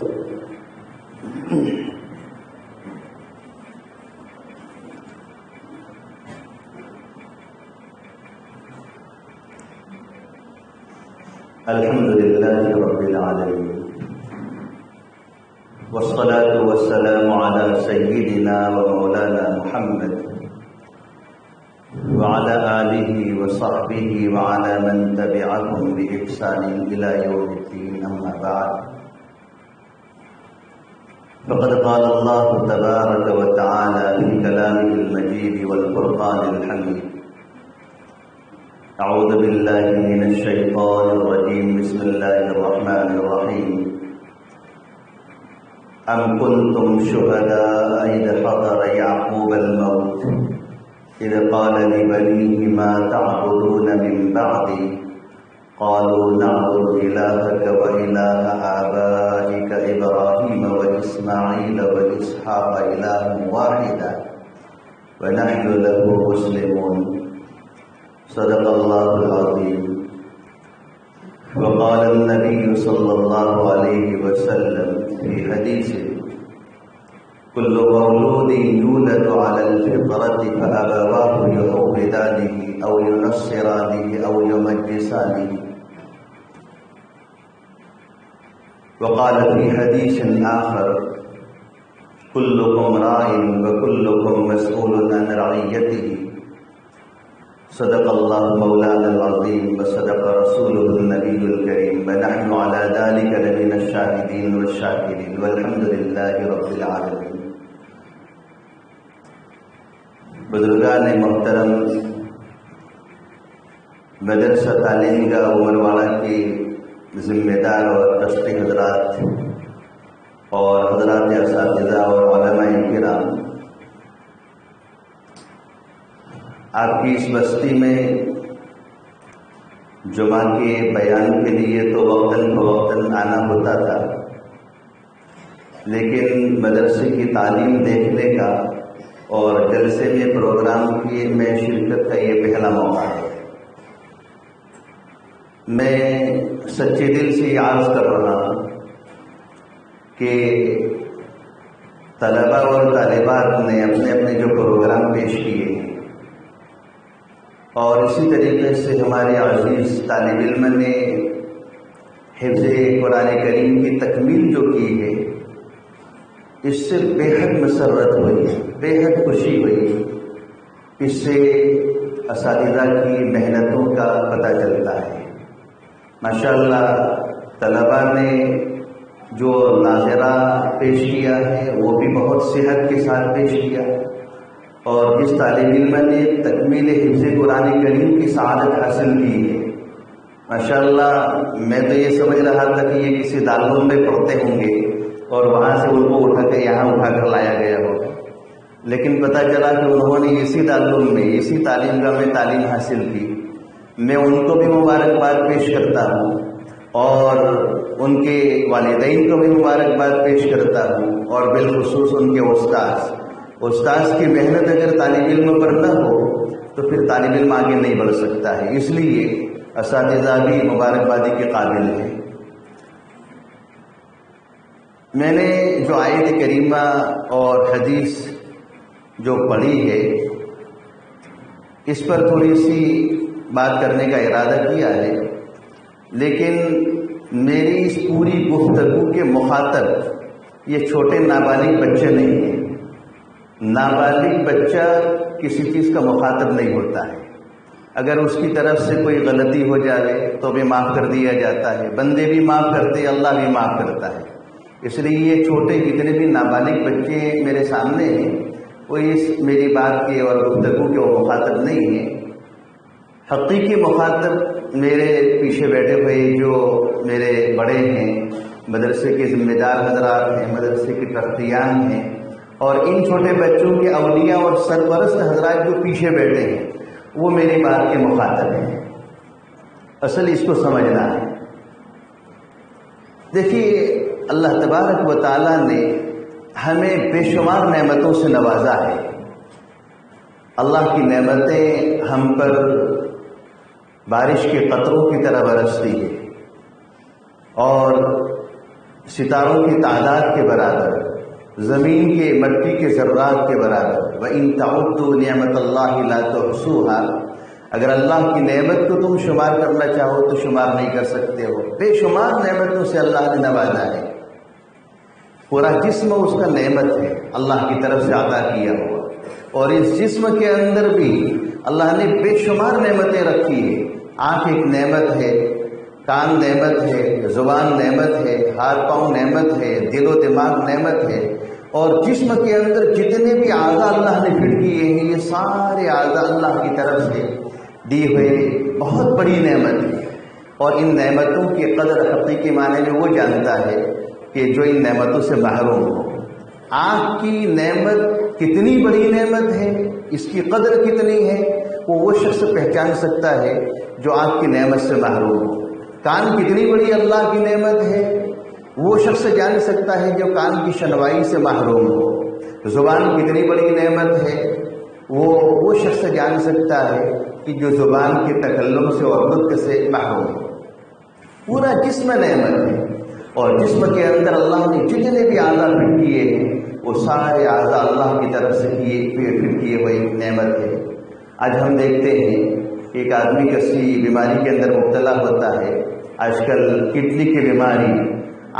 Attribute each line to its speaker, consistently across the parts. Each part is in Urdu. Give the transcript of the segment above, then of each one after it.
Speaker 1: الحمد لله رب العالمين والصلاة والسلام على سيدنا ومولانا محمد وعلى آله وصحبه وعلى من تبعهم بإحسان إلى يوم الدين. أما بعد، فقد قال الله تبارك وتعالى في كلامه المجيد والفرقان الحميد: أعوذ بالله من الشيطان الرجيم. بسم الله الرحمن الرحيم. أم كنتم شهداء إذ حضر يعقوب الموت إذ قال لبنيه ما تعبدون من بعدي قالوا نعبد إلهك وإله آبائك إبراهيم وإسماعيل وإسحاق إلها واحدا ونحن له مسلمون. صدق الله العظيم. وقال النبي صلى الله عليه وسلم في حديثه: كل مولود يولد على الفطرة فأبواه يهودانه أو ينصرانه أو يمجسانه. وقال في حديث آخر: كلكم راع وكلكم مسؤول عن رعيته. صدق الله مولانا العظيم وصدق رسوله النبي الكريم ونحن على ذلك لمن الشاهدين والشاكرين والحمد لله رب العالمين. بزرگان محترم، مدرسہ تعلیم کا عمرواڑہ کی ذمہ دار اور ٹرسٹی حضرات اور حضرات اساتذہ اور علماء کرام، آپ کی اس بستی میں جمعہ کے بیان کے لیے تو وقتاً فوقتاً آنا ہوتا تھا، لیکن مدرسے کی تعلیم دیکھنے کا اور جلسے میں پروگرام میں شرکت کا یہ پہلا موقع ہے. میں سچے دل سے یہ عرض کر رہا ہوں کہ طلبہ اور طالبات نے اپنے اپنے جو پروگرام پیش کیے ہیں اور اسی طریقے سے ہمارے عزیز طالب علم نے حفظ قرآن کریم کی تکمیل جو کی ہے، اس سے بے حد مسرت ہوئی، بے حد خوشی ہوئی. اس سے اساتذہ کی محنتوں کا پتہ چلتا ہے. ماشاءاللہ طلباء نے جو ناظرہ پیش کیا ہے وہ بھی بہت صحت کے ساتھ پیش کیا، اور جس طالب علم نے تکمیل حفظ قرآن کریم کی سعادت حاصل کی ہے، ماشاءاللہ میں تو یہ سمجھ رہا تھا کہ یہ کسی دارالعلوم میں پڑھتے ہوں گے اور وہاں سے ان کو اٹھا کے یہاں اٹھا کر لایا گیا ہوگا، لیکن پتہ چلا کہ انہوں نے اسی دارالعلوم میں اسی تعلیم گاہ میں تعلیم حاصل کی. میں ان کو بھی مبارکباد پیش کرتا ہوں اور ان کے والدین کو بھی مبارکباد پیش کرتا ہوں، اور بالخصوص ان کے استاذ کی محنت اگر طالب علم پر نہ ہو تو پھر طالب علم آگے نہیں بڑھ سکتا ہے. اس لیے اساتذہ بھی مبارکبادی کے قابل ہیں. میں نے جو آیت کریمہ اور حدیث جو پڑھی ہے، اس پر تھوڑی سی بات کرنے کا ارادہ کیا ہے، لیکن میری اس پوری گفتگو کے مخاطب یہ چھوٹے نابالغ بچے نہیں ہیں. نابالغ بچہ کسی چیز کا مخاطب نہیں ہوتا ہے. اگر اس کی طرف سے کوئی غلطی ہو جائے تو بھی معاف کر دیا جاتا ہے، بندے بھی معاف کرتے، اللہ بھی معاف کرتا ہے. اس لیے یہ چھوٹے جتنے بھی نابالغ بچے میرے سامنے ہیں وہ اس میری بات کے اور گفتگو کے وہ مخاطب نہیں ہیں. حقیقی مخاطب میرے پیچھے بیٹھے ہوئے جو میرے بڑے ہیں، مدرسے کے ذمہ دار حضرات ہیں، مدرسے کے ٹرسٹیان ہیں، اور ان چھوٹے بچوں کے اولیاء اور سرپرست حضرات جو پیچھے بیٹھے ہیں، وہ میری بات کے مخاطب ہیں. اصل اس کو سمجھنا ہے. دیکھیے، اللہ تبارک و تعالیٰ نے ہمیں بے شمار نعمتوں سے نوازا ہے. اللہ کی نعمتیں ہم پر بارش کے قطروں کی طرح برستی ہے، اور ستاروں کی تعداد کے برابر، زمین کے مٹی کے ذرات کے برابر۔ وَإِن تَعُدُّوا نِعْمَةَ اللَّهِ لَا تُحْصُوهَا، اگر اللہ کی نعمت کو تم شمار کرنا چاہو تو شمار نہیں کر سکتے ہو۔ بے شمار نعمتوں سے اللہ نے نوازا ہے، پورا جسم اس کا نعمت ہے، اللہ کی طرف سے عطا کیا ہوا، اور اس جسم کے اندر بھی اللہ نے بے شمار نعمتیں رکھی ہیں۔ آنکھ ایک نعمت ہے، کان نعمت ہے، زبان نعمت ہے، ہاتھ پاؤں نعمت ہے، دل و دماغ نعمت ہے، اور جسم کے اندر جتنے بھی اعضاء اللہ نے فٹ کیے ہیں یہ سارے اعضاء اللہ کی طرف سے دی ہوئے بہت بڑی نعمت ہے۔ اور ان نعمتوں کی قدر حقیقی معنی میں وہ جانتا ہے کہ جو ان نعمتوں سے محروم ہو۔ آنکھ کی نعمت کتنی بڑی نعمت ہے، اس کی قدر کتنی ہے، وہ شخص پہچان سکتا ہے جو آنکھ کی نعمت سے محروم ہو۔ کان کتنی بڑی اللہ کی نعمت ہے، وہ شخص جان سکتا ہے جو کان کی شنوائی سے محروم ہو۔ زبان کتنی بڑی نعمت ہے، وہ شخص جان سکتا ہے کہ جو زبان کے تکلم سے اور نطق سے محروم ہو۔ پورا جسم نعمت ہے، اور جسم کے اندر اللہ نے جتنے بھی اعضاء فٹ کیے ہیں وہ سارے اعضاء اللہ کی طرف سے فٹ کیے ہوئے نعمت ہے۔ آج ہم دیکھتے ہیں ایک آدمی کسی بیماری کے اندر مبتلا ہوتا ہے۔ آج کل کڈنی کی بیماری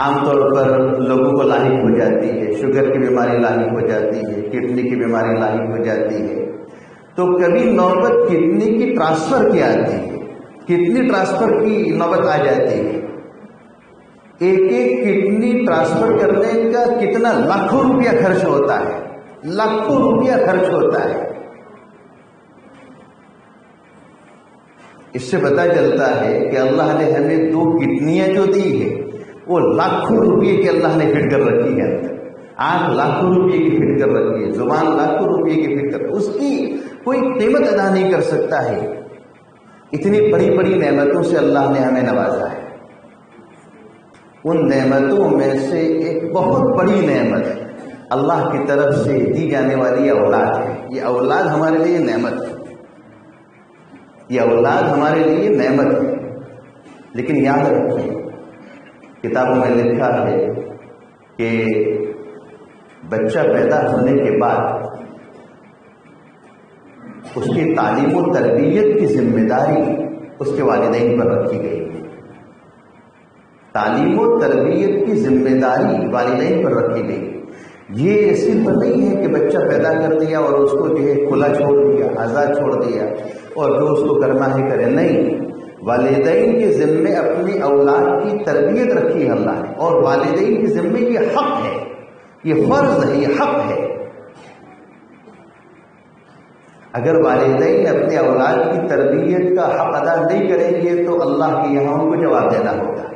Speaker 1: عام طور پر لوگوں کو لاحق ہو جاتی ہے، شوگر کی بیماری لاحق ہو جاتی ہے، کڈنی کی بیماری لاحق ہو جاتی ہے۔ تو کبھی نوبت کڈنی کی ٹرانسفر کی آتی ہے، کڈنی ٹرانسفر کی نوبت آ جاتی ہے۔ ایک کڈنی ٹرانسفر کرنے کا کتنا لاکھوں روپیہ خرچ ہوتا ہے، لاکھوں روپیہ خرچ ہوتا ہے۔ اس سے پتہ چلتا ہے کہ اللہ نے ہمیں 2 کڈنیاں جو دی ہے وہ لاکھوں روپئے کی اللہ نے فٹ کر رکھی ہے۔ آنکھ لاکھوں روپئے کی فٹ کر رکھی ہے، زبان لاکھوں روپئے کی فٹ کر، اس کی کوئی قیمت ادا نہیں کر سکتا ہے۔ اتنی بڑی بڑی نعمتوں سے اللہ نے ہمیں نوازا ہے۔ ان نعمتوں میں سے ایک بہت بڑی نعمت اللہ کی طرف سے دی جانے والی اولاد ہے۔ یہ اولاد ہمارے لیے نعمت ہے، یہ اولاد ہمارے لیے نعمت ہے۔ لیکن یاد رکھیں، کتابوں میں لکھا ہے کہ بچہ پیدا ہونے کے بعد اس کی تعلیم و تربیت کی ذمہ داری اس کے والدین پر رکھی گئی ہے۔ تعلیم و تربیت کی ذمہ داری والدین پر رکھی گئی۔ یہ صرف نہیں ہے کہ بچہ پیدا کر دیا اور اس کو جو ہے کھلا چھوڑ دیا، آزاد چھوڑ دیا اور جو اس کو کرنا ہے کرے، نہیں، والدین کے ذمے اپنی اولاد کی تربیت رکھی ہے اللہ نے، اور والدین کے ذمے یہ حق ہے، یہ فرض ہے، یہ حق ہے۔ اگر والدین اپنے اولاد کی تربیت کا حق ادا نہیں کریں گے تو اللہ کے یہاں ان کو جواب دینا ہوگا،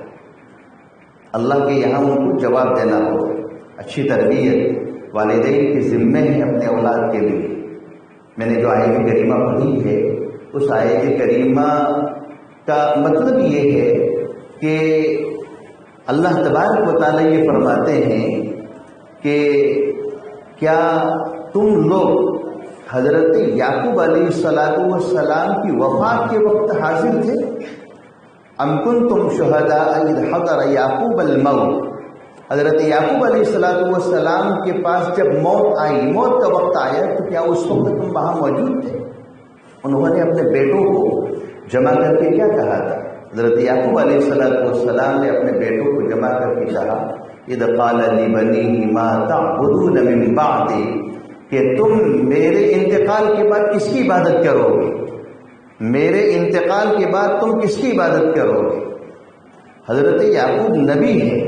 Speaker 1: اللہ کے یہاں ان کو جواب دینا ہوگا۔ اچھی تربیت والدین کے ذمے ہے اپنے اولاد کے لیے۔ میں نے جو آیت کریمہ پڑھی ہے اس آیت کریمہ کا مطلب یہ ہے کہ اللہ تبارک و تعالیٰ یہ فرماتے ہیں کہ کیا تم لوگ حضرت یعقوب علیہ السلام کی وفات کے وقت حاضر تھے؟ ام کنتم شہداء اذ حضر یعقوب الموت، حضرت یعقوب علیہ السلام کے پاس جب موت آئی، موت کا وقت آیا، تو کیا اس وقت تم وہاں موجود تھے؟ انہوں نے اپنے بیٹوں کو جمع کر کے کیا کہا تھا؟ حضرت یعقوب علیہ السلام نے اپنے بیٹوں کو جمع کر کے کہا اذ قال لبنیہ ما تعبدون من بعدی، کہ تم میرے انتقال کے بعد کس کی عبادت کرو گے؟ میرے انتقال کے بعد تم کس کی عبادت کرو گے؟ حضرت یعقوب نبی ہے،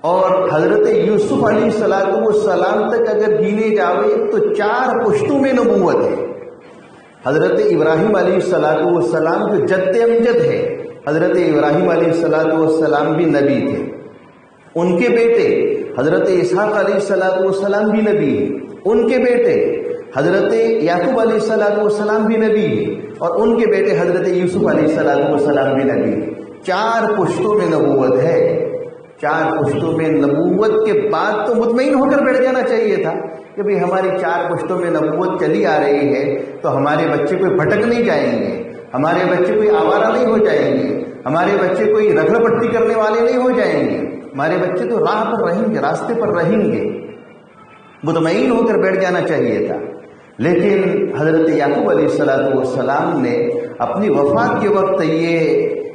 Speaker 1: اور حضرت یوسف علیہ السلام تک اگر گینے جاوے تو 4 پشتوں میں نبوت ہے۔ حضرت ابراہیم علیہ السلام جو جد امجد ہے، حضرت ابراہیم علیہ السلام بھی نبی تھے، ان کے بیٹے حضرت اسحاق علیہ السلام بھی نبی ہیں، ان کے بیٹے حضرت یعقوب علیہ السلام بھی نبی ہیں، اور ان کے بیٹے حضرت یوسف علیہ السلام بھی نبی ہیں۔ 4 پشتوں میں نبوت ہے۔ 4 پشتوں میں نبوت کے بعد تو مطمئن ہو کر بیٹھ جانا چاہیے تھا کہ بھئی ہماری 4 پشتوں میں نبوت چلی آ رہی ہے تو ہمارے بچے کوئی بھٹک نہیں جائیں گے، ہمارے بچے کوئی آوارہ نہیں ہو جائیں گے، ہمارے بچے کوئی رگڑ پٹی کرنے والے نہیں ہو جائیں گے، ہمارے بچے تو راہ پر رہیں گے، راستے پر رہیں گے، مطمئن ہو کر بیٹھ جانا چاہیے تھا۔ لیکن حضرت یعقوب علیہ السلام نے اپنی وفات کے وقت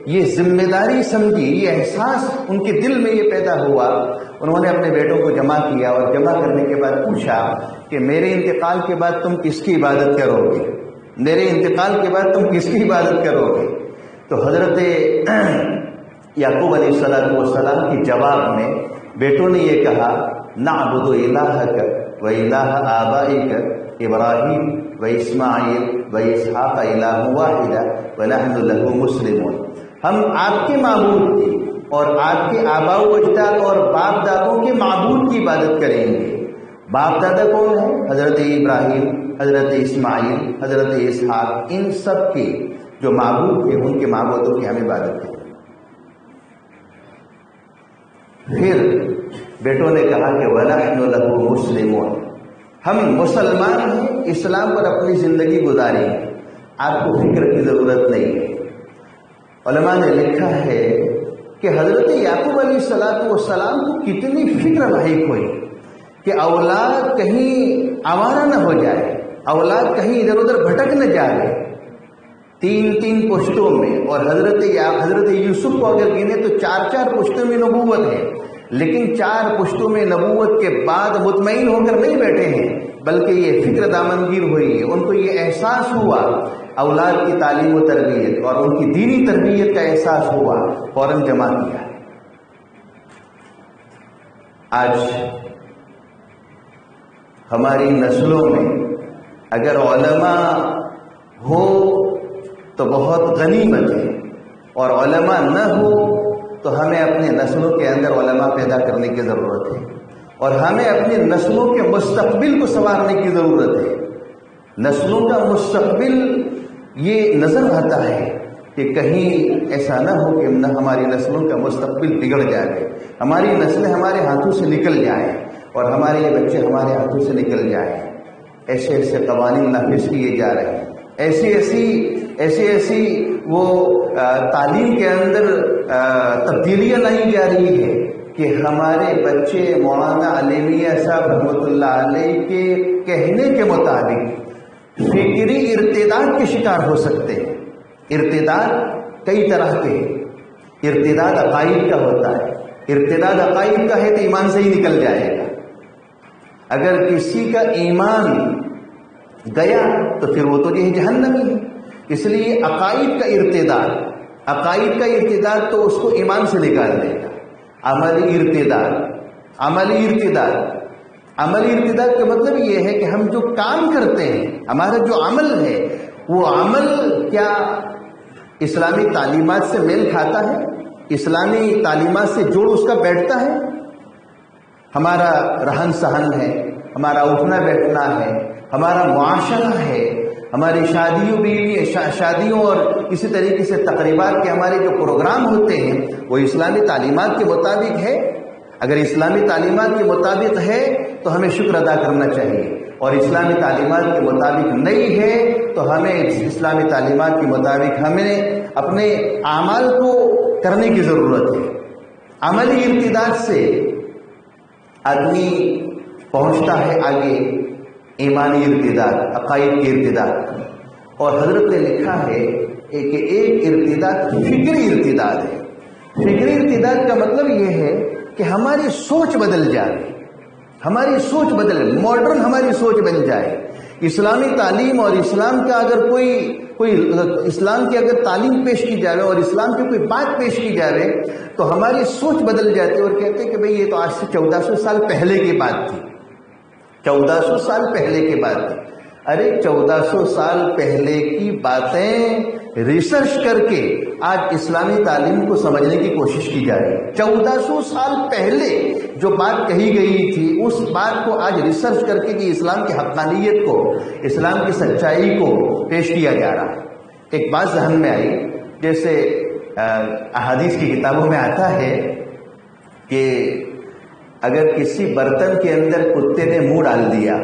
Speaker 1: یہ ذمہ داری سمجھی، یہ احساس ان کے دل میں یہ پیدا ہوا۔ انہوں نے اپنے بیٹوں کو جمع کیا اور جمع کرنے کے بعد پوچھا کہ میرے انتقال کے بعد تم کس کی عبادت کرو گے؟ میرے انتقال کے بعد تم کس کی عبادت کرو گے؟ تو حضرت یعقوب علیہ السلام کے جواب میں بیٹوں نے یہ کہا، نعبد الہک و الہ آبائک ابراہیم و اسماعیل و اسحاق الہ واحد ونحن لہ مسلمون۔ ہم آپ کے معبود کی اور آپ کے آباء و اجداد اور باپ دادوں کے معبود کی عبادت کریں گے۔ باپ دادا کون ہیں؟ حضرت ابراہیم، حضرت اسماعیل، حضرت اسحاق، ان سب کے جو معبود تھے ان کے معبودوں کی ہم عبادت کریں۔ پھر بیٹوں نے کہا کہ وَنَحْنُ لَهُ مُسْلِمُونَ، ہم مسلمان ہیں، اسلام پر اپنی زندگی گزاریں گے، آپ کو فکر کی ضرورت نہیں ہے۔ علماء نے لکھا ہے کہ حضرت یعقوب علیہ السلام کو کتنی فکر لاحق ہوئی کہ اولاد کہیں آوارہ نہ ہو جائے، اولاد کہیں ادھر ادھر بھٹک نہ جائے۔ تین پشتوں میں، اور حضرت یوسف کو اگر گنے تو چار پشتوں میں نبوت ہے، لیکن 4 پشتوں میں نبوت کے بعد مطمئن ہو کر نہیں بیٹھے ہیں، بلکہ یہ فکر دامنگیر ہوئی ہے، ان کو یہ احساس ہوا، اولاد کی تعلیم و تربیت اور ان کی دینی تربیت کا احساس ہوا، فوراً جمع کیا۔ آج ہماری نسلوں میں اگر علماء ہو تو بہت غنیمت ہے، اور علماء نہ ہو تو ہمیں اپنے نسلوں کے اندر علماء پیدا کرنے کی ضرورت ہے، اور ہمیں اپنی نسلوں کے مستقبل کو سنوارنے کی ضرورت ہے۔ نسلوں کا مستقبل یہ نظر آتا ہے کہ کہیں ایسا نہ ہو کہ ہماری نسلوں کا مستقبل بگڑ جائے، ہماری نسلیں ہمارے ہاتھوں سے نکل جائیں اور ہمارے یہ بچے ہمارے ہاتھوں سے نکل جائیں۔ ایسے قوانین نافذ کیے جا رہے ہیں، ایسی وہ تعلیم کے اندر تبدیلیاں لائی جا رہی ہے کہ ہمارے بچے مولانا علی میاں صاحب رحمۃ اللہ علیہ کے کہنے کے مطابق فکری ارتداد کے شکار ہو سکتے ہیں۔ ارتداد کئی طرح کے ہیں، ارتداد عقائد کا ہوتا ہے، ارتداد عقائد کا ہے تو ایمان سے ہی نکل جائے گا۔ اگر کسی کا ایمان گیا تو پھر وہ تو یہ جہنمی ہے۔ اس لیے عقائد کا ارتداد تو اس کو ایمان سے نکال دے گا۔ عملی ارتداد کا مطلب یہ ہے کہ ہم جو کام کرتے ہیں، ہمارا جو عمل ہے، وہ عمل کیا اسلامی تعلیمات سے میل کھاتا ہے، اسلامی تعلیمات سے جوڑ اس کا بیٹھتا ہے؟ ہمارا رہن سہن ہے، ہمارا اٹھنا بیٹھنا ہے، ہمارا معاشرہ ہے، ہماری شادیوں اور اسی طریقے سے تقریبات کے ہمارے جو پروگرام ہوتے ہیں وہ اسلامی تعلیمات کے مطابق ہے؟ اگر اسلامی تعلیمات کے مطابق ہے تو ہمیں شکر ادا کرنا چاہیے، اور اسلامی تعلیمات کے مطابق نہیں ہے تو ہمیں اسلامی تعلیمات کے مطابق ہمیں اپنے اعمال کو کرنے کی ضرورت ہے۔ عملی ارتداد سے آدمی پہنچتا ہے آگے ایمانی ارتداد، عقائد کی ارتداد، اور حضرت نے لکھا ہے کہ ایک ارتداد فکری ارتداد ہے۔ فکری ارتداد کا مطلب یہ ہے کہ ہماری سوچ بدل جائے، ہماری سوچ بدل، ماڈرن ہماری سوچ بن جائے۔ اسلامی تعلیم اور اسلام کا اگر کوئی اسلام کی اگر تعلیم پیش کی جائے اور اسلام کی کوئی بات پیش کی جائے تو ہماری سوچ بدل جاتی ہے، اور کہتے ہیں کہ بھئی یہ تو آج سے 1400 سال پہلے کی بات تھی، 1400 سال پہلے کی بات تھی۔ ارے 1400 سال پہلے کی باتیں ریسرچ کر کے آج اسلامی تعلیم کو سمجھنے کی کوشش کی جا رہی ہے۔ 1400 سال پہلے جو بات کہی گئی تھی اس بات کو آج ریسرچ کر کے کہ اسلام کی حقانیت کو، اسلام کی سچائی کو پیش کیا جا رہا ہے۔ ایک بات ذہن میں آئی، جیسے احادیث کی کتابوں میں آتا ہے کہ اگر کسی برتن کے اندر کتے نے منہ ڈال دیا،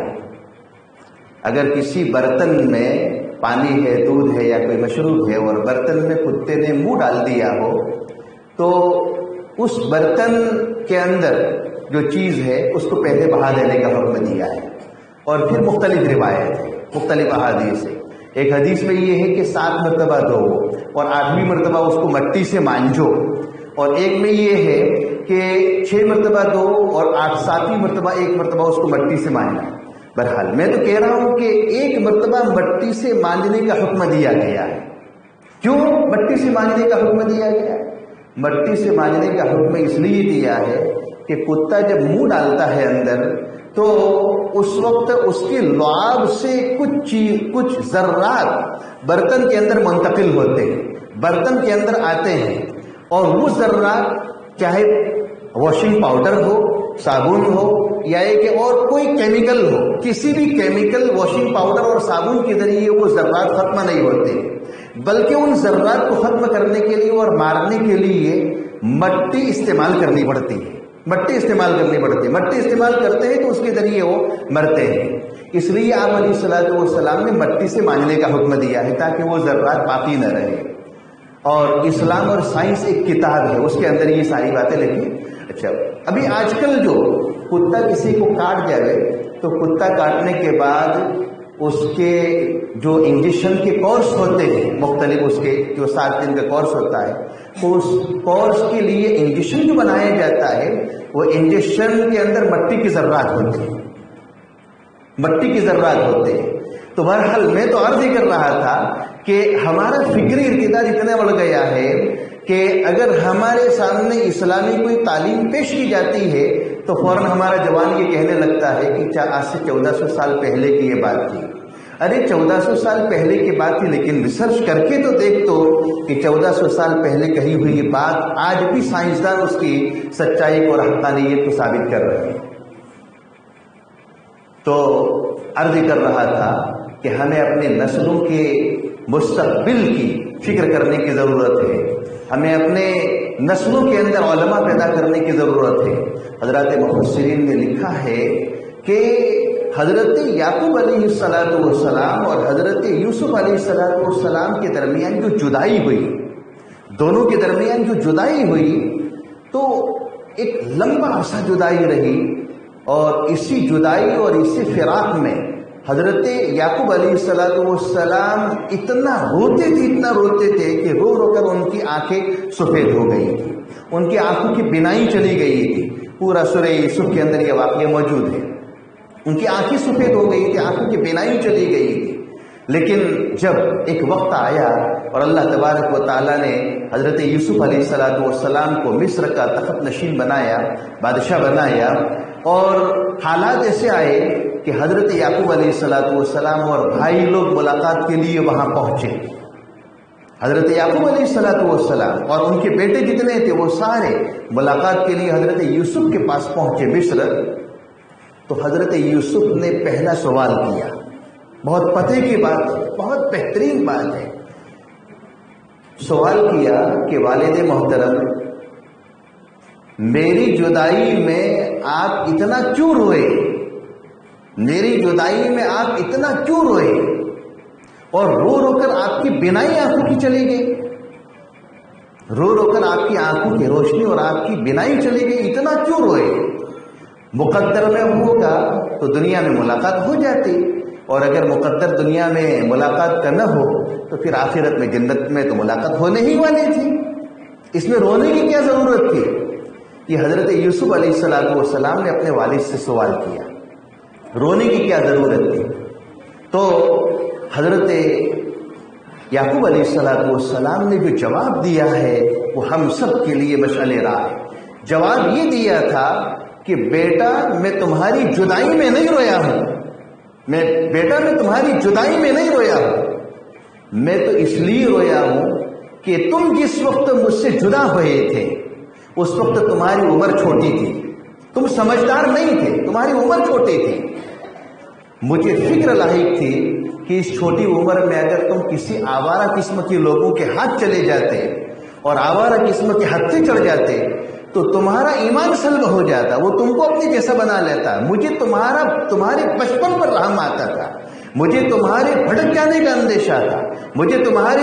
Speaker 1: اگر کسی برتن میں پانی ہے، دودھ ہے یا کوئی مشروب ہے اور برتن میں کتے نے منہ ڈال دیا ہو تو اس برتن کے اندر جو چیز ہے اس کو پہلے بہا دینے کا حکم دیا ہے. اور پھر مختلف روایت ہے، مختلف احادیث ہے. ایک حدیث میں یہ ہے کہ 7 مرتبہ دھو اور 8ویں مرتبہ اس کو مٹی سے مانجو، اور ایک میں یہ ہے کہ 6 مرتبہ دھو اور 7ویں مرتبہ 1 مرتبہ اس کو مٹی سے مانجنا. بہرحال میں تو کہہ رہا ہوں کہ 1 مرتبہ مٹی سے مانجنے کا حکم دیا گیا ہے. کیوں مٹی سے مانجنے کا حکم دیا گیا ہے؟ مٹی سے مانجنے کا حکم اس لیے دیا ہے کہ کتا جب منہ ڈالتا ہے اندر تو اس وقت اس کے لعاب سے کچھ ذرات برتن کے اندر منتقل ہوتے ہیں، برتن کے اندر آتے ہیں، اور وہ ذرات چاہے واشنگ پاؤڈر ہو، صابن ہو یا کہ اور کوئی کیمیکل ہو، کسی بھی کیمیکل واشنگ پاؤڈر اور صابن کے ذریعے وہ ذرات ختم نہیں ہوتے، بلکہ ان ذرات کو ختم کرنے کے لیے اور مارنے کے لیے مٹی استعمال کرنی پڑتی ہے. مٹی استعمال کرتے ہیں تو اس کے ذریعے وہ مرتے ہیں. اس لیے آپ علیہ الصلوۃ والسلام نے مٹی سے مانجنے کا حکم دیا ہے تاکہ وہ ذرات باقی نہ رہے. اور اسلام اور سائنس ایک کتاب ہے، اس کے اندر یہ ساری باتیں لکھی. اچھا، ابھی آج کل جو کتا کسی کو کاٹ جائے تو کتا کاٹنے کے بعد اس کے جو انجیکشن کے کورس ہوتے ہیں مختلف، اس کے جو 7 دن کا کورس ہوتا ہے، تو اس کورس کے لیے انجیکشن جو بنایا جاتا ہے وہ انجیکشن کے اندر مٹی کی ذرات ہوتے ہیں، مٹی کی ذرات ہوتے ہیں. تو بہرحال میں تو عرض ہی کر رہا تھا کہ ہمارا فکری ارتداد اتنا بڑھ گیا ہے کہ اگر ہمارے سامنے اسلامی کوئی تعلیم پیش کی جاتی ہے تو فوراً ہمارا جوان یہ کہنے لگتا ہے کہ آج سے 1400 سال پہلے کی یہ بات تھی. ارے 1400 سال پہلے کی بات تھی، لیکن ریسرچ کر کے تو دیکھ تو کہ 1400 سال پہلے کہی ہوئی یہ بات آج بھی سائنسدان اس کی سچائی اور حقانیت کو ثابت کر رہے ہیں. تو عرض کر رہا تھا کہ ہمیں اپنے نسلوں کے مستقبل کی فکر کرنے کی ضرورت ہے، ہمیں اپنے نسلوں کے اندر علماء پیدا کرنے کی ضرورت ہے. حضرات مفسرین نے لکھا ہے کہ حضرت یعقوب علیہ السلام اور حضرت یوسف علیہ السلام کے درمیان جو جدائی ہوئی، دونوں کے درمیان جو جدائی ہوئی تو ایک لمبا عرصہ جدائی رہی، اور اسی جدائی اور اسی فراق میں حضرت یعقوب علیہ السلام اتنا روتے تھے کہ رو رو کر ان کی آنکھیں سفید ہو گئی تھی، ان کی آنکھوں کی بینائی چلی گئی تھی. پورا سورہ یوسف کے اندر یہ واقعہ موجود ہے. ان کی آنکھیں سفید ہو گئی تھی، آنکھوں کی بینائی چلی گئی تھی. لیکن جب ایک وقت آیا اور اللہ تبارک و تعالیٰ نے حضرت یوسف علیہ السلام کو مصر کا تخت نشین بنایا، بادشاہ بنایا، اور حالات ایسے آئے کہ حضرت یعقوب علیہ السلام اور بھائی لوگ ملاقات کے لیے وہاں پہنچے. حضرت یعقوب علیہ السلام اور ان کے بیٹے جتنے تھے وہ سارے ملاقات کے لیے حضرت یوسف کے پاس پہنچے مصر. تو حضرت یوسف نے پہلا سوال کیا، بہت پتے کی بات ہے، بہت بہترین بات ہے. سوال کیا کہ والد محترم، میری جدائی میں آپ اتنا کیوں روئے؟ میری جدائی میں آپ اتنا کیوں روئے؟ اور رو رو کر آپ کی بینائی آنکھوں کی چلی گئی، رو رو کر آپ کی آنکھوں کی روشنی اور آپ کی بینائی چلی گئی، اتنا کیوں روئے؟ مقدر میں ہوگا تو دنیا میں ملاقات ہو جاتی، اور اگر مقدر دنیا میں ملاقات کا نہ ہو تو پھر آخرت میں جنت میں تو ملاقات ہونے ہی والی تھی. اس میں رونے کی کیا ضرورت تھی؟ یہ حضرت یوسف علیہ السلام نے اپنے والد سے سوال کیا، رونے کی کیا ضرورت تھی؟ تو حضرت یعقوب علیہ السلام نے جو جواب دیا ہے وہ ہم سب کے لیے مشعل راہ ہے. جواب یہ دیا تھا کہ بیٹا میں تمہاری جدائی میں نہیں رویا ہوں، میں تمہاری جدائی میں نہیں رویا ہوں، میں تو اس لیے رویا ہوں کہ تم جس وقت مجھ سے جدا ہوئے تھے اس وقت تمہاری عمر چھوٹی تھی، تم سمجھدار نہیں تھے، تمہاری عمر چھوٹی تھی. مجھے فکر لاحق تھی کہ اس چھوٹی عمر میں اگر تم کسی آوارہ قسم کے لوگوں کے ہاتھ چلے جاتے اور آوارہ قسم کے ہتھے سے چڑھ جاتے تو تمہارا ایمان سلب ہو جاتا، وہ تم کو اپنے جیسا بنا لیتا. مجھے تمہارے بچپن پر رحم آتا تھا، مجھے تمہارے بھٹک جانے کا اندیشہ تھا، مجھے تمہارے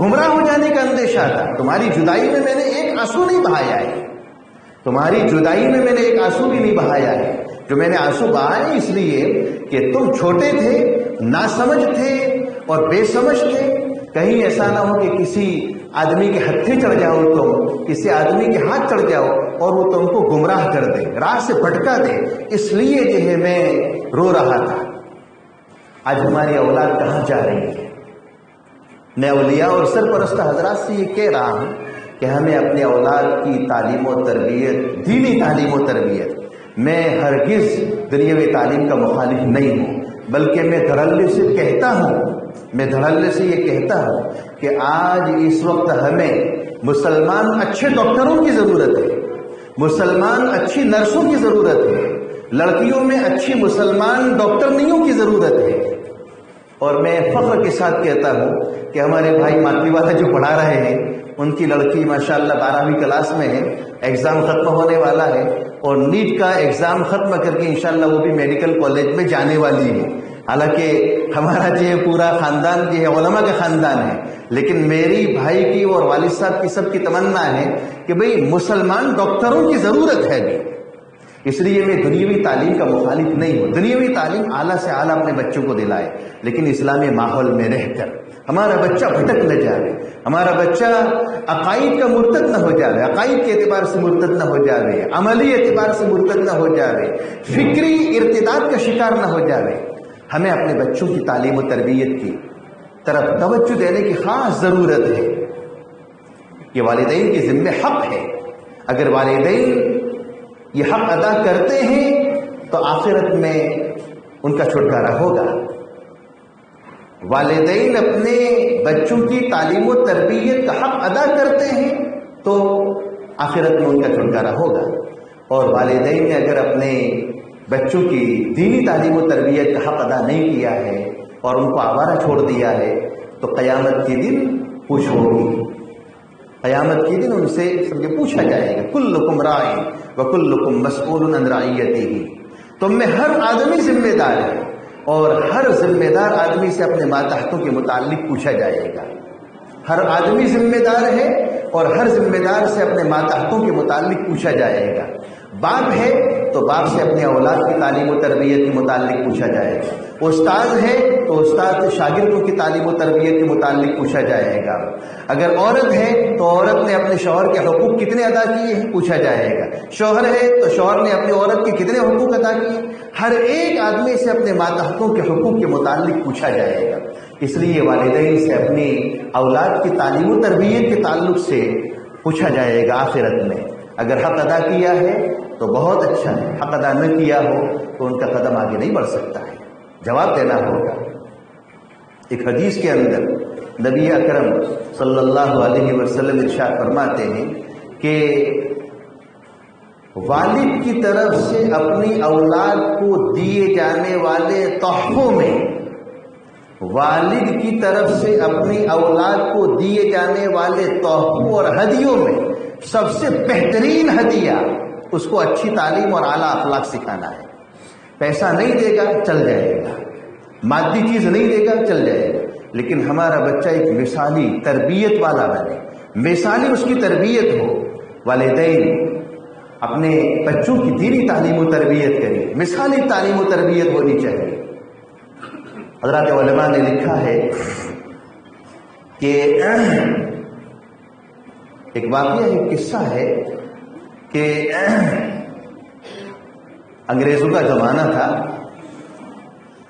Speaker 1: گمراہ ہو جانے کا اندیشہ تھا. تمہاری جدائی میں نے ایک آنسو نہیں بہایا ہے، تمہاری جدائی میں نے ایک آنسو بھی نہیں بہایا ہے. جو میں نے آنسو بہائے اس لیے کہ تم چھوٹے تھے، ناسمجھ تھے اور بے سمجھ تھے. کہیں ایسا نہ ہو کہ کسی آدمی کے ہتھے چڑھ جاؤ، تم کسی آدمی کے ہاتھ چڑھ جاؤ اور وہ تم کو گمراہ کر دے، راہ سے بھٹکا دے. اس لیے جو ہے میں رو رہا تھا. آج ہماری اولاد کہاں جا رہی ہے؟ میں اولیاء اور سرپرست حضرات سے یہ کہہ رہا ہوں کہ ہمیں اپنے اولاد کی تعلیم و تربیت، دینی تعلیم و تربیت، میں ہرگز دنیاوی تعلیم کا مخالف نہیں ہوں، بلکہ میں دھڑلے سے کہتا ہوں، میں دھڑلے سے یہ کہتا ہوں کہ آج اس وقت ہمیں مسلمان اچھے ڈاکٹروں کی ضرورت ہے، مسلمان اچھی نرسوں کی ضرورت ہے، لڑکیوں میں اچھی مسلمان ڈاکٹرنیوں کی ضرورت ہے. اور میں فخر کے ساتھ کہتا ہوں کہ ہمارے بھائی ماتری والا جو پڑھا رہے ہیں ان کی لڑکی ماشاءاللہ 12ویں کلاس میں ہے، ایگزام ختم ہونے والا ہے اور نیٹ کا ایگزام ختم کر کے انشاءاللہ وہ بھی میڈیکل کالج میں جانے والی ہے. حالانکہ ہمارا جو ہے پورا خاندان جو ہے علماء کا خاندان ہے، لیکن میری بھائی کی اور والد صاحب کی سب کی تمنا ہے کہ بھئی مسلمان ڈاکٹروں کی ضرورت ہے بھی. اس لیے میں دنیاوی تعلیم کا مخالف نہیں ہوں. دنیاوی تعلیم اعلیٰ سے اعلیٰ اپنے بچوں کو دلائے، لیکن اسلامی ماحول میں رہ کر. ہمارا بچہ بھٹک نہ جائے، ہمارا بچہ عقائد کا مرتد نہ ہو جائے، عقائد کے اعتبار سے مرتد نہ ہو جائے، عملی اعتبار سے مرتد نہ ہو جائے، فکری ارتداد کا شکار نہ ہو جائے. ہمیں اپنے بچوں کی تعلیم و تربیت کی طرف توجہ دینے کی خاص ضرورت ہے. یہ والدین کے ذمہ حق ہے. اگر والدین یہ حق ادا کرتے ہیں تو آخرت میں ان کا چھٹکارا ہوگا. والدین اپنے بچوں کی تعلیم و تربیت کا حق ادا کرتے ہیں تو آخرت میں ان کا چھٹکارا ہوگا. اور والدین نے اگر اپنے بچوں کی دینی تعلیم و تربیت کا حق ادا نہیں کیا ہے اور ان کو آوارہ چھوڑ دیا ہے تو قیامت کے دن پوچھ ہوگی. قیامت کے دن ان سے پوچھا جائے گا، کلکم راع وکلکم مسئول عن رعیتہ. تم میں ہر آدمی ذمہ دار ہے اور ہر ذمہ دار آدمی سے اپنے ماتحتوں کے متعلق پوچھا جائے گا. ہر آدمی ذمہ دار ہے اور ہر ذمہ دار سے اپنے ماتحتوں کے متعلق پوچھا جائے گا. باپ ہے تو باپ سے اپنے اولاد کی تعلیم و تربیت کے متعلق پوچھا جائے گا. استاد ہے تو استاد سے شاگردوں کی تعلیم و تربیت کے متعلق پوچھا جائے گا. اگر عورت ہے تو عورت نے اپنے شوہر کے حقوق کتنے ادا کیے ہیں پوچھا جائے گا. شوہر ہے تو شوہر نے اپنی عورت کے کتنے حقوق ادا کیے. ہر ایک آدمی سے اپنے ماتحتوں کے حقوق کے متعلق پوچھا جائے گا. اس لیے والدین سے اپنی اولاد کی تعلیم و تربیت کے تعلق سے پوچھا جائے گا آخرت میں. اگر حق ادا کیا ہے تو بہت اچھا ہے، حق ادا نہ کیا ہو تو ان کا قدم آگے نہیں بڑھ سکتا ہے، جواب دینا ہوگا. ایک حدیث کے اندر نبی اکرم صلی اللہ علیہ وسلم ارشاد فرماتے ہیں کہ والد کی طرف سے اپنی اولاد کو دیے جانے والے تحفوں میں، والد کی طرف سے اپنی اولاد کو دیے جانے والے تحفوں اور ہدیوں میں سب سے بہترین ہدیہ اس کو اچھی تعلیم اور اعلیٰ اخلاق سکھانا ہے. پیسہ نہیں دے گا چل جائے گا، مادی چیز نہیں دے گا چل جائے گا، لیکن ہمارا بچہ ایک مثالی تربیت والا بنے، مثالی اس کی تربیت ہو. والدین اپنے بچوں کی دینی تعلیم و تربیت کریں، مثالی تعلیم و تربیت ہونی چاہیے. حضرات علماء نے لکھا ہے کہ ایک واقعہ ایک قصہ ہے کہ انگریزوں کا زمانہ تھا.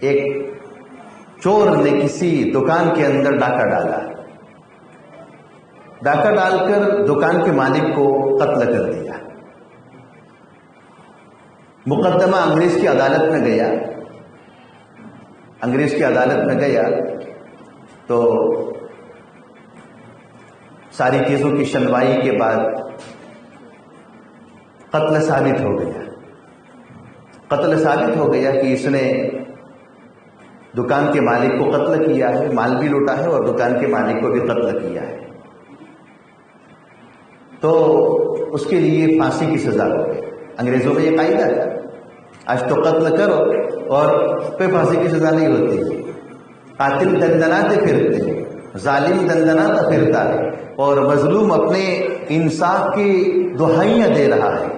Speaker 1: ایک چور نے کسی دکان کے اندر ڈاکہ ڈالا، ڈاکہ ڈال کر دکان کے مالک کو قتل کر دیا. مقدمہ انگریز کی عدالت میں گیا. انگریز کی عدالت میں گیا تو ساری چیزوں کی سنوائی کے بعد قتل ثابت ہو گیا. قتل ثابت ہو گیا کہ اس نے دکان کے مالک کو قتل کیا ہے، مال بھی لوٹا ہے اور دکان کے مالک کو بھی قتل کیا ہے. تو اس کے لیے پھانسی کی سزا ہو گئی. انگریزوں میں یہ قاعدہ تھا، آج تو قتل کرو اور پہ پھانسی کی سزا نہیں ہوتی. قاتل دندناتے پھرتے ہیں، ظالم دندناتا پھرتا ہے، اور مظلوم اپنے انصاف کی دہائیاں دے رہا ہے.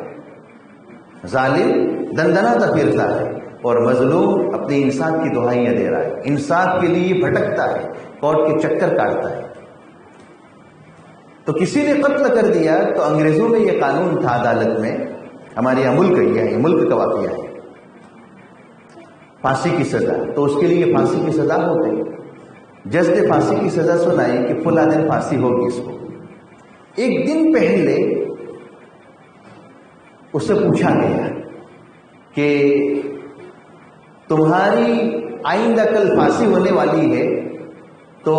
Speaker 1: ظالم دندناتا پھرتا ہے اور مظلوم اپنے انصاف کی دہائیاں دے رہا ہے، انصاف کے لیے بھٹکتا ہے، کورٹ کے چکر کاٹتا ہے. تو کسی نے قتل کر دیا تو انگریزوں میں یہ قانون تھا عدالت میں، ہمارے یہاں ملک یہ ہے، ملک کا واقعہ ہے، پھانسی کی سزا. تو اس کے لیے پھانسی کی سزا ہو گئی. جج نے پھانسی کی سزا سنائی کہ فلاں دن پھانسی ہوگی اس کو. ایک دن پہلے اس سے پوچھا گیا کہ تمہاری آئندہ کل پھانسی ہونے والی ہے تو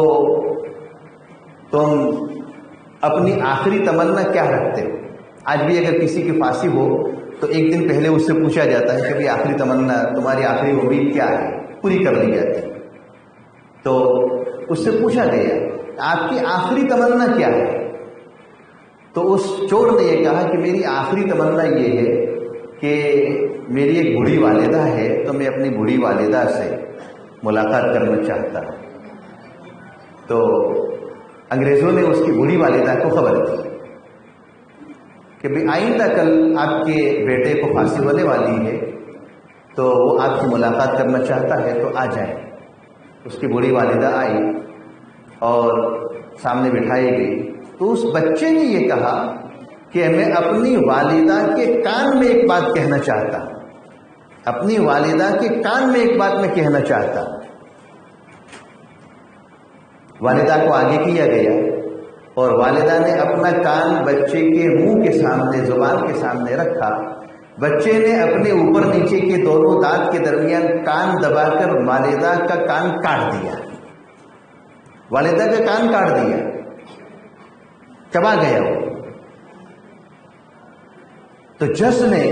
Speaker 1: تم اپنی آخری تمنا کیا رکھتے ہو؟ آج بھی اگر کسی کی پھانسی ہو تو ایک دن پہلے اس سے پوچھا جاتا ہے کہ بھئی آخری تمنا، تمہاری آخری امید کیا ہے، پوری کر لی جاتی. تو اس سے پوچھا گیا آپ کی آخری تمنا کیا ہے؟ تو اس چور نے یہ کہا کہ میری آخری تمنا یہ ہے کہ میری ایک بوڑھی والدہ ہے تو میں اپنی بوڑھی والدہ سے ملاقات کرنا چاہتا ہوں. تو انگریزوں نے اس کی بوڑھی والدہ کو خبر دی کہ بھئی آئندہ کل آپ کے بیٹے کو پھانسی ہونے والی ہے تو وہ آپ کی ملاقات کرنا چاہتا ہے تو آ جائیں. اس کی بوڑھی والدہ آئی اور سامنے بٹھائی گئی. تو اس بچے نے یہ کہا کہ میں اپنی والدہ کے کان میں ایک بات کہنا چاہتا ہوں، اپنی والدہ کے کان میں ایک بات میں کہنا چاہتا ہوں. والدہ کو آگے کیا گیا اور والدہ نے اپنا کان بچے کے منہ کے سامنے، زبان کے سامنے رکھا. بچے نے اپنے اوپر نیچے کے دونوں دانت کے درمیان کان دبا کر والدہ کا کان کاٹ دیا. والدہ کا کان کاٹ دیا، چبا گیا وہ. تو جج نے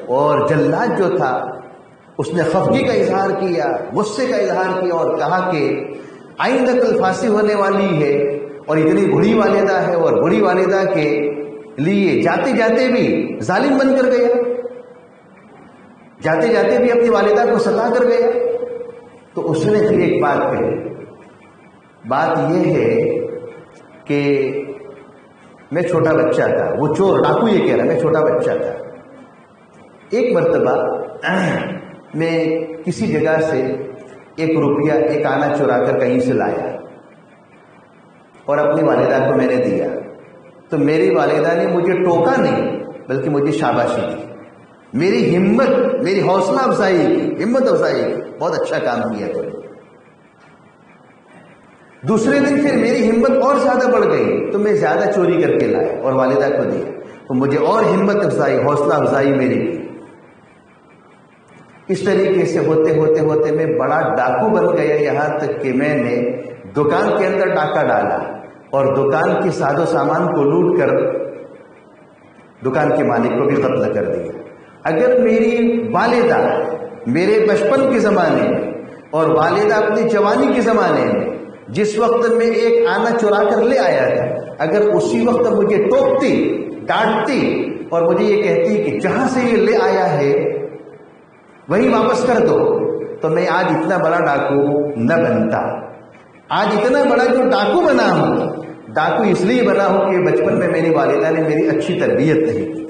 Speaker 1: اور جلاد جو تھا اس نے خفگی کا اظہار کیا، غصے کا اظہار کیا اور کہا کہ آئندہ کل پھانسی ہونے والی ہے اور اتنی بڑی والدہ ہے اور بڑی والدہ کے لیے جاتے جاتے بھی ظالم بن کر گیا، جاتے جاتے بھی اپنی والدہ کو ستا کر گیا. تو اس نے پھر ایک بات کہی. بات یہ ہے کہ میں چھوٹا بچہ تھا. وہ چور ڈاکو یہ کہہ رہا میں چھوٹا بچہ تھا. ایک مرتبہ میں کسی جگہ سے 1 روپیہ 1 آنا چرا کر کہیں سے لایا اور اپنی والدہ کو میں نے دیا. تو میری والدہ نے مجھے ٹوکا نہیں بلکہ مجھے شاباشی دی، میری ہمت، میری حوصلہ افزائی کی، ہمت افزائی کی، بہت اچھا کام کیا تو. دوسرے دن پھر میری ہمت اور زیادہ بڑھ گئی تو میں زیادہ چوری کر کے لایا اور والدہ کو دیا تو مجھے اور ہمت افزائی، حوصلہ افزائی میری کی. اس طریقے سے ہوتے ہوتے ہوتے میں بڑا ڈاکو بن گیا، یہاں تک کہ میں نے دکان کے اندر ڈاکہ ڈالا اور دکان کے ساز و سامان کو لوٹ کر دکان کے مالک کو بھی قتل کر دیا. اگر میری والدہ میرے بچپن کے زمانے میں اور والدہ اپنی جوانی کے زمانے میں جس وقت میں 1 آنا چرا کر لے آیا تھا، اگر اسی وقت مجھے ٹوکتی، ڈانٹتی اور مجھے یہ کہتی کہ جہاں سے یہ لے آیا ہے وہی واپس کر دو، تو میں آج اتنا بڑا ڈاکو نہ بنتا. آج اتنا بڑا جو ڈاکو بنا ہوں، ڈاکو اس لیے بنا ہوں کہ بچپن میں میری والدہ نے میری اچھی تربیت نہیں کی.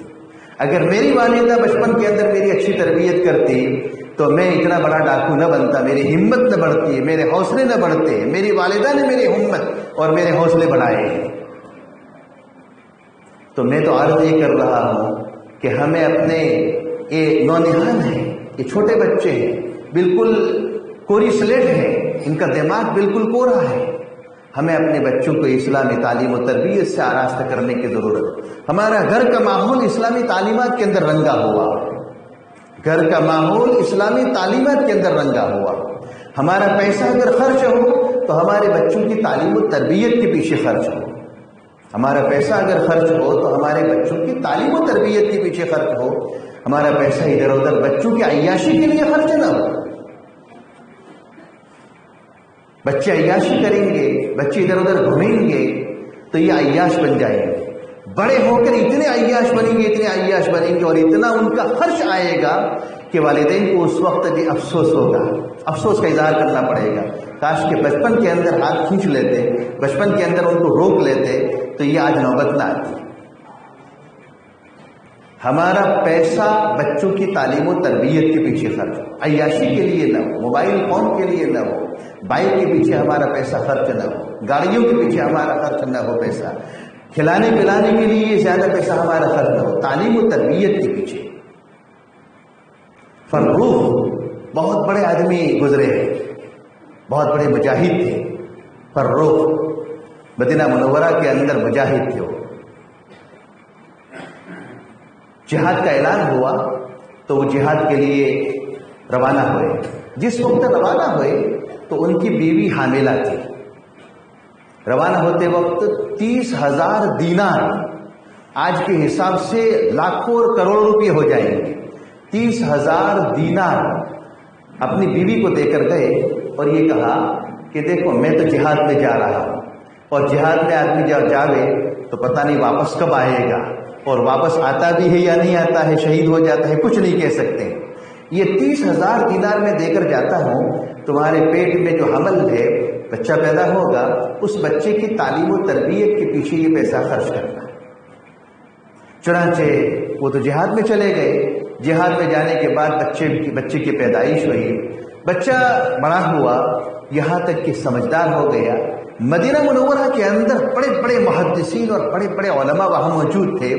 Speaker 1: اگر میری والدہ بچپن کے اندر میری اچھی تربیت کرتی تو میں اتنا بڑا ڈاکو نہ بنتا، میری ہمت نہ بڑھتی، میرے حوصلے نہ بڑھتے. میری والدہ نے میری ہمت اور میرے حوصلے بڑھائے. تو میں تو عرض یہ کر رہا ہوں کہ ہمیں اپنے یہ نونہال ہیں، یہ چھوٹے بچے ہیں، بالکل کوری سلیٹ ہیں، ان کا دماغ بالکل کورا ہے. ہمیں اپنے بچوں کو اسلامی تعلیم و تربیت سے آراستہ کرنے کی ضرورت ہے. ہمارا گھر کا ماحول اسلامی تعلیمات کے اندر رنگا ہوا، گھر کا ماحول اسلامی تعلیمات کے اندر رنگا ہوا. ہمارا پیسہ اگر خرچ ہو تو ہمارے بچوں کی تعلیم و تربیت کے پیچھے خرچ ہو. ہمارا پیسہ اگر خرچ ہو تو ہمارے بچوں کی تعلیم و تربیت کے پیچھے خرچ ہو. ہمارا پیسہ ادھر ادھر بچوں کی عیاشی کے لیے خرچ نہ ہو. بچے عیاشی کریں گے، بچے ادھر ادھر گھومیں گے تو یہ عیاش بن جائیں گے. بڑے ہو کر اتنے عیاش بنیں گے، اتنے عیاش بنیں گے اور اتنا ان کا خرچ آئے گا کہ والدین کو اس وقت بھی افسوس ہوگا، افسوس کا اظہار کرنا پڑے گا، کاش کہ بچپن کے اندر ہاتھ کھینچ لیتے، بچپن کے اندر ان کو روک لیتے تو یہ آج نوبت نہ آتی۔ ہمارا پیسہ بچوں کی تعلیم و تربیت کے پیچھے خرچ ہو، عیاشی کے لیے نہ ہو، موبائل فون کے لیے نہ ہو، بائک کے پیچھے ہمارا پیسہ خرچ نہ ہو، گاڑیوں کے پیچھے ہمارا خرچ نہ ہو، پیسہ کھلانے پلانے کے لیے زیادہ پیسہ ہمارا خرچ نہ ہو، تعلیم و تربیت کے پیچھے۔ فروخ بہت بڑے آدمی گزرے ہیں، بہت بڑے مجاہد تھے، فروخ مدینہ منورہ کے اندر مجاہد تھے۔ وہ جہاد کا اعلان ہوا تو وہ جہاد کے لیے روانہ ہوئے۔ جس وقت روانہ ہوئے تو ان کی بیوی حاملہ تھی۔ روانہ ہوتے وقت 30,000 دینار، آج کے حساب سے لاکھوں اور کروڑوں روپے ہو جائیں گے، 30,000 دینار اپنی بیوی کو دے کر گئے اور یہ کہا کہ دیکھو میں تو جہاد میں جا رہا ہوں، اور جہاد میں آدمی جب جاوے تو پتہ نہیں واپس کب آئے گا، اور واپس آتا بھی ہے یا نہیں آتا ہے، شہید ہو جاتا ہے، کچھ نہیں کہہ سکتے۔ یہ 30,000 دینار میں دے کر جاتا ہوں، تمہارے پیٹ میں جو حمل ہے، بچہ پیدا ہوگا، اس بچے کی تعلیم و تربیت کے پیچھے یہ پیسہ خرچ کرنا۔ چنانچہ وہ تو جہاد میں چلے گئے۔ جہاد میں جانے کے بعد بچے کی پیدائش ہوئی، بچہ بڑا ہوا، یہاں تک کہ سمجھدار ہو گیا۔ مدینہ منورہ کے اندر بڑے بڑے محدثین اور بڑے بڑے علماء وہاں موجود تھے،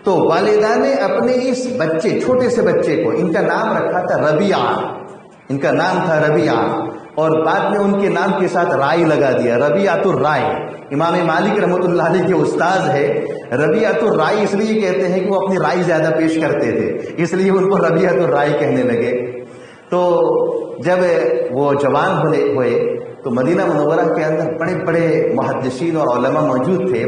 Speaker 1: تو والدہ نے اپنے اس بچے، چھوٹے سے بچے کو، ان کا نام رکھا تھا ربیعہ، ان کا نام تھا ربیعہ، اور بعد میں ان کے نام کے ساتھ رائے لگا دیا، ربیعۃ الرائے۔ امام مالک رحمۃ اللہ علیہ کے استاذ ہے۔ ربیعۃ الرائے اس لیے کہتے ہیں کہ وہ اپنی رائے زیادہ پیش کرتے تھے، اس لیے ان کو ربیعۃ الرائے کہنے لگے۔ تو جب وہ جوان ہوئے تو مدینہ منورہ کے اندر بڑے بڑے محدثین اور علماء موجود تھے،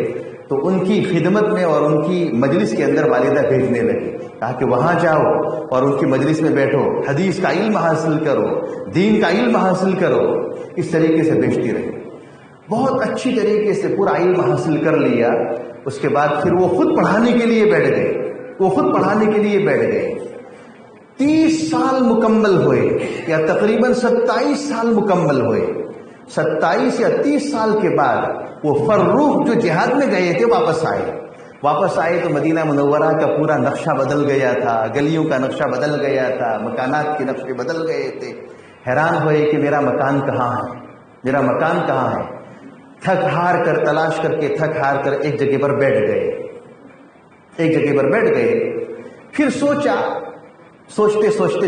Speaker 1: تو ان کی خدمت میں اور ان کی مجلس کے اندر والدہ بھیجنے لگی، کہا کہ وہاں جاؤ اور ان کی مجلس میں بیٹھو، حدیث کا علم حاصل کرو، دین کا علم حاصل کرو۔ اس طریقے سے بیچتی رہی، بہت اچھی طریقے سے پورا علم حاصل کر لیا۔ اس کے بعد پھر وہ خود پڑھانے کے لیے بیٹھ گئے، 30 سال مکمل ہوئے، یا تقریباً 27 سال مکمل ہوئے۔ 27 یا 30 سال کے بعد وہ فروخ جو جہاد میں گئے تھے واپس آئے تو مدینہ منورہ کا پورا نقشہ بدل گیا تھا، گلیوں کا نقشہ بدل گیا تھا، مکانات کے نقشے بدل گئے تھے۔ حیران ہوئے کہ میرا مکان کہاں ہے؟ تھک ہار کر تلاش کر کے ایک جگہ پر بیٹھ گئے۔ پھر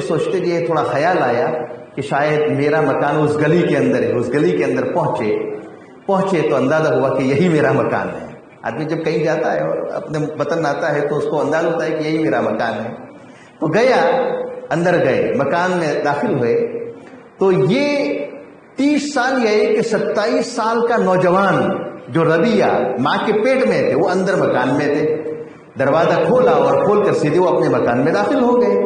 Speaker 1: سوچتے یہ تھوڑا خیال آیا کہ شاید میرا مکان اس گلی کے اندر ہے۔ اس گلی کے اندر پہنچے تو اندازہ ہوا کہ یہی میرا مکان ہے۔ آدمی جب کہیں جاتا ہے اور اپنے وطن آتا ہے تو اس کو اندازہ ہوتا ہے کہ یہی میرا مکان ہے۔ تو اندر گئے، مکان میں داخل ہوئے تو یہ 30 سال یا 27 سال کا نوجوان جو ربیعہ ماں کے پیٹ میں تھے، وہ اندر مکان میں تھے۔ دروازہ کھولا اور کھول کر سیدھے وہ اپنے مکان میں داخل ہو گئے۔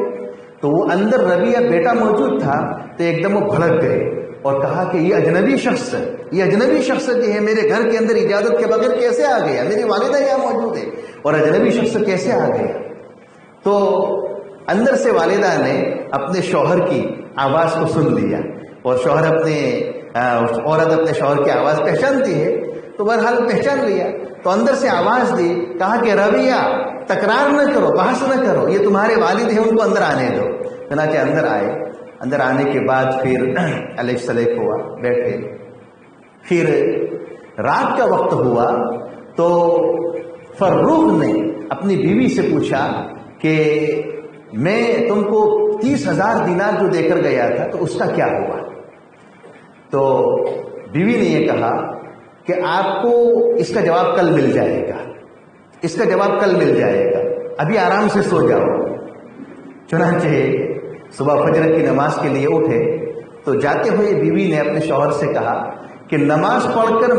Speaker 1: تو وہ اندر ربیعہ بیٹا موجود تھا، تو ایک دم وہ بھڑک گئے اور کہا کہ یہ اجنبی شخص جو ہے میرے گھر کے اندر اجازت کے بغیر کیسے آ گیا؟ میری والدہ یہاں موجود ہے اور اجنبی شخص کیسے آ گیا؟ تو اندر سے والدہ نے اپنے شوہر کی آواز کو سن لیا، اور عورت اپنے شوہر کی آواز پہچانتی ہے، تو بہرحال پہچان لیا، تو اندر سے آواز دی، کہا کہ ربیعہ تکرار نہ کرو، بحث نہ کرو، یہ تمہارے والد ہیں، ان کو اندر آنے دو۔ چنانچہ اندر آئے۔ اندر آنے کے بعد پھر علیہ السلام ہوا، بیٹھے۔ پھر رات کا وقت ہوا تو فروخ نے اپنی بیوی سے پوچھا کہ میں تم کو 30,000 دینار جو دے کر گیا تھا تو اس کا کیا ہوا؟ تو بیوی نے یہ کہا کہ آپ کو اس کا جواب کل مل جائے گا، ابھی آرام سے سو جاؤ۔ چنانچہ صبح فجر کی نماز کے لیے اٹھے تو جاتے ہوئے بیوی نے اپنے شوہر سے کہا کہ نماز پڑھ کر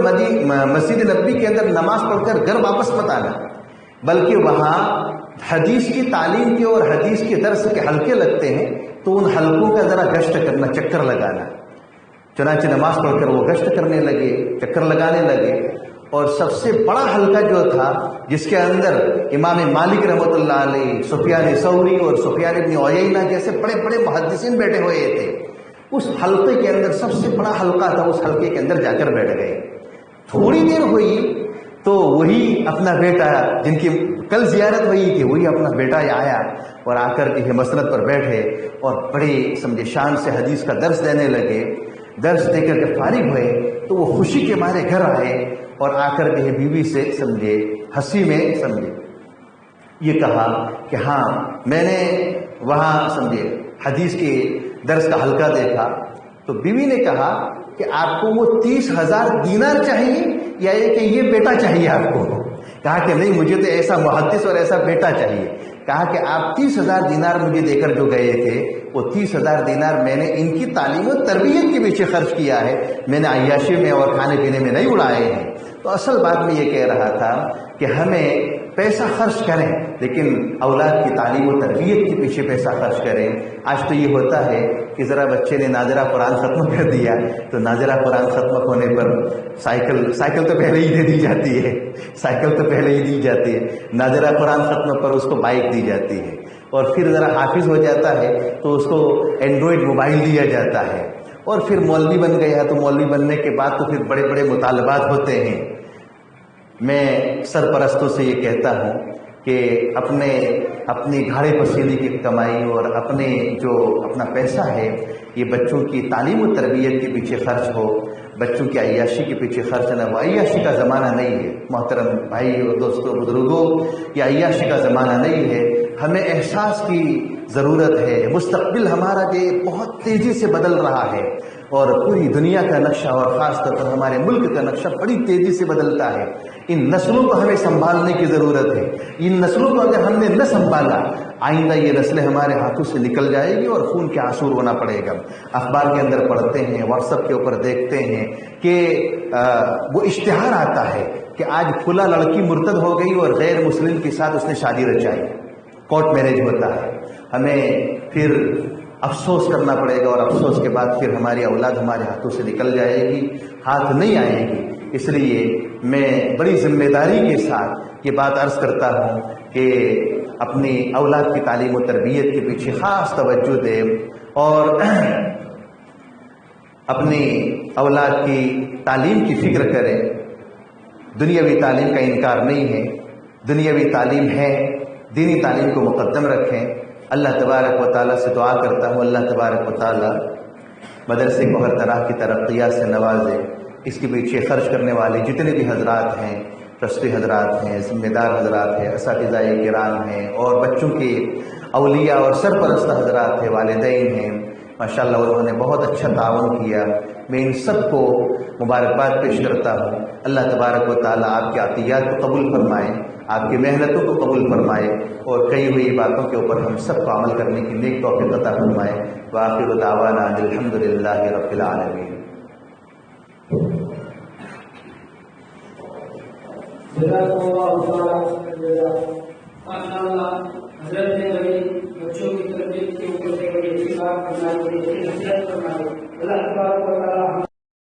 Speaker 1: مسجد نبوی کے اندر نماز پڑھ کر گھر واپس مت آنا، بلکہ وہاں حدیث کی تعلیم کے اور حدیث کے درس کے حلقے لگتے ہیں، تو ان حلقوں کا ذرا گشت کرنا، چکر لگانا۔ چنانچہ نماز پڑھ کر وہ گشت کرنے لگے، چکر لگانے لگے، اور سب سے بڑا حلقہ جو تھا جس کے اندر امام مالک رحمۃ اللہ علیہ، سفیان ثوری اور سفیان ابن عیینہ جیسے بڑے بڑے محدثین بیٹھے ہوئے تھے، اس حلقے کے اندر سب سے بڑا حلقہ تھا، اس حلقے کے اندر جا کر بیٹھ گئے۔ تھوڑی دیر ہوئی تو وہی اپنا بیٹا جن کی کل زیارت ہوئی تھی، وہی اپنا بیٹا آیا اور آ کر کے مسند پر بیٹھے اور بڑے سمجھے شان سے حدیث کا درس دینے لگے۔ درس دے کر کے فارغ ہوئے تو وہ خوشی کے مارے گھر آئے اور آ کر کے بیوی سے سمجھے ہنسی میں سمجھے یہ کہا کہ ہاں میں نے وہاں سمجھے حدیث کے درس کا حلقہ دیکھا۔ تو بیوی نے کہا کہ آپ کو وہ 30,000 دینار چاہیے یا کہ یہ بیٹا چاہیے آپ کو؟ کہا کہ نہیں، مجھے تو ایسا محدث اور ایسا بیٹا چاہیے۔ کہا کہ آپ 30,000 دینار مجھے دے کر جو گئے تھے، وہ 30,000 دینار میں نے ان کی تعلیم و تربیت کے پیچھے خرچ کیا ہے، میں نے عیاشی میں اور کھانے پینے میں نہیں اڑائے ہیں۔ تو اصل بات میں یہ کہہ رہا تھا کہ ہمیں پیسہ خرچ کریں لیکن اولاد کی تعلیم و تربیت کے پیچھے پیسہ خرچ کریں۔ آج تو یہ ہوتا ہے کہ ذرا بچے نے ناظرہ قرآن ختم کر دیا تو ناظرہ قرآن ختم ہونے پر سائیکل تو پہلے ہی دے دی جاتی ہے، سائیکل تو پہلے ہی دی جاتی ہے، ناظرہ قرآن ختم پر اس کو بائک دی جاتی ہے، اور پھر ذرا حافظ ہو جاتا ہے تو اس کو اینڈرائڈ موبائل دیا جاتا ہے، اور پھر مولوی بن گیا تو مولوی بننے کے بعد تو پھر بڑے بڑے مطالبات ہوتے ہیں۔ میں سرپرستوں سے یہ کہتا ہوں کہ اپنی گھاڑے پسینے کی کمائی اور اپنا پیسہ ہے یہ بچوں کی تعلیم و تربیت کے پیچھے خرچ ہو، بچوں کی عیاشی کے پیچھے خرچ نہ ہو۔ عیاشی کا زمانہ نہیں ہے محترم بھائی اور دوستوں بزرگوں، یہ عیاشی کا زمانہ نہیں ہے۔ ہمیں احساس کی ضرورت ہے، مستقبل ہمارا جو بہت تیزی سے بدل رہا ہے اور پوری دنیا کا نقشہ اور خاص طور پر ہمارے ملک کا نقشہ بڑی تیزی سے بدلتا ہے۔ ان نسلوں کو ہمیں سنبھالنے کی ضرورت ہے۔ ان نسلوں کو اگر ہم نے نہ سنبھالا، آئندہ یہ نسلیں ہمارے ہاتھوں سے نکل جائے گی اور خون کے آنسو رونا پڑے گا۔ اخبار کے اندر پڑھتے ہیں، واٹس ایپ کے اوپر دیکھتے ہیں کہ وہ اشتہار آتا ہے کہ آج فلاں لڑکی مرتد ہو گئی اور غیر مسلم کے ساتھ اس نے شادی رچائی، کورٹ میرج ہوتا ہے۔ ہمیں پھر افسوس کرنا پڑے گا اور افسوس کے بعد پھر ہماری اولاد ہمارے ہاتھوں سے نکل جائے گی، ہاتھ نہیں آئے گی۔ اس لیے میں بڑی ذمہ داری کے ساتھ یہ بات عرض کرتا ہوں کہ اپنی اولاد کی تعلیم و تربیت کے پیچھے خاص توجہ دیں اور اپنی اولاد کی تعلیم کی فکر کریں۔ دنیاوی تعلیم کا انکار نہیں ہے، دنیاوی تعلیم ہے، دینی تعلیم کو مقدم رکھیں۔ اللہ تبارک و تعالیٰ سے دعا کرتا ہوں اللہ تبارک و تعالیٰ مدرسے کو ہر طرح کی ترقیات سے نوازے۔ اس کے پیچھے خرچ کرنے والے جتنے بھی حضرات ہیں، ٹرسٹی حضرات ہیں، ذمہ دار حضرات ہیں، اساتذہ کرام ہیں اور بچوں کے اولیاء اور سرپرست حضرات ہیں، والدین ہیں، ماشاءاللہ انہوں نے بہت اچھا تعاون کیا۔ میں ان سب کو مبارکباد پیش کرتا ہوں۔ اللہ تبارک و تعالیٰ آپ کے عطیات کو قبول فرمائے، آپ کی محنتوں کو قبول فرمائے اور کئی ہوئی باتوں کے اوپر ہم سب کو عمل کرنے کی نیک توفیق عطا فرمائے۔ وآخر دعوانا الحمدللہ رب العالمین۔
Speaker 2: حضرت نے بچوں کی تربیت کے اوپر سے بڑی اچھی بات فرمائی، بڑی اچھی نصیحت فرمائی۔ اللہ تبارک و تعالیٰ